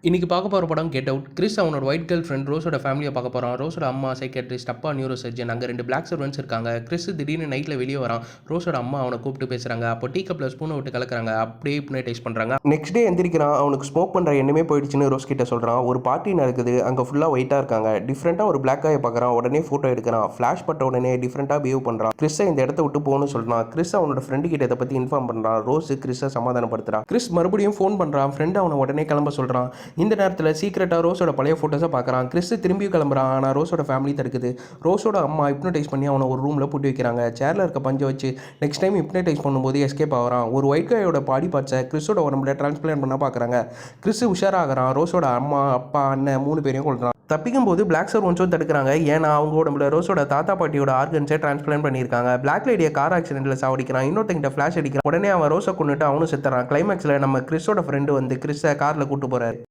இன்னைக்கு பார்க்க போகிற படம் கெட் அவுட். கிறிஸ் அவனோட ஒயிட் கேர்ள் ஃப்ரெண்ட் ரோஸோட ஃபேமிலியை பார்க்க போகிறான். ரோஸோட அம்மா சைக்கியாட்ரிஸ்ட், அப்பா நியூரோ சர்ஜன். அங்கே 2 பிளாக் சர்வன்ட்ஸ் இருக்காங்க. கிறிஸ் திடீர்னு நைட்டில் வெளியே வரான். ரோஸோட அம்மா அவனை கூப்பிட்டு பேசுகிறாங்க. அப்போ டீ கப்பில் ஸ்பூனை விட்டு கலக்குறாங்க. அப்படியே ஹிப்னடைஸ் பண்ணுறாங்க. நெக்ஸ்ட் டே எந்திரிக்கிறான். அவனுக்கு ஸ்மோக் பண்ணுற எண்ணமே போயிடுச்சுன்னு ரோஸ் கிட்ட சொல்கிறான். ஒரு பார்ட்டி நடக்குது. அங்கே ஃபுல்லாக ஒயிட்டாக இருக்காங்க. டிஃப்ரெண்ட்டாக ஒரு பிளாக் காயை பார்க்குறான். உடனே ஃபோட்டோ எடுக்கிறான். ஃப்ளாஷ் பட்ட உடனே டிஃப்ரெண்ட்டாக பிஹேவ் பண்ணுறான். கிறிஸை இந்த இடத்த விட்டு போகணும்னு சொல்கிறான். கிறிஸ் அவனோட ஃப்ரெண்டு கிட்ட இதை பற்றி இன்ஃபார்ம் பண்ணுறான். ரோஸ் கிறிஸை சமாதானப்படுத்துறான். கிறிஸ் மறுபடியும் ஃபோன் பண்ணுறான். ஃப்ரெண்டு அவனை உடனே கிளம்ப சொல்கிறான். இந்த நேரத்தில் சீக்கிரட்டாக ரோஸோட பழைய ஃபோட்டோஸை பார்க்குறான். கிறிஸ் திரும்பி கிளம்புறான். ஆனால் ரோஸோட ஃபேமிலி தடுக்குது. ரோஸோட அம்மா ஹிப்னடைஸ் பண்ணி அவனை ஒரு ரூமில் பூட்டி வைக்கிறாங்க. சேரில் இருக்க பஞ்சை வச்சு நெக்ஸ்ட் டைம் ஹிப்னடைஸ் பண்ணும்போது எஸ்கேப் ஆகிறான். ஒரு ஒயிட் காயோட பாடி பார்ட்ஸை கிறிஸோட உடம்புல டிரான்ஸ்பிளான்ட் பண்ண பார்க்குறாங்க. கிறிஸ் உஷாராகிறான். ரோஸோட அம்மா, அப்பா, அண்ணன் 3 பேரையும் கொள்றான். தப்பிக்கும் போது பிளாக் சர்வன்ட்ஸும் தடுக்கிறாங்க. ஏன்னா அவங்க உடம்புல ரோஸோட தாத்தா பாட்டியோட ஆர்கன்ஸை டிரான்ஸ்பிளான்ட் பண்ணியிருக்காங்க. பிளாக் லேடியை கார் ஆக்சிடென்ட்டில் சாவடிக்கிறான். இன்னொருத்தங்கிட்ட ஃப்ளாஷ் அடிக்கிறான். உடனே அவன் ரோஸை கொண்டுட்டு அவனும் செத்துறான். கிளைமேக்ஸில் நம்ம கிறிஸோட ஃப்ரெண்டு வந்து கிறிஸை காரில் கூட்டு போகிறாரு.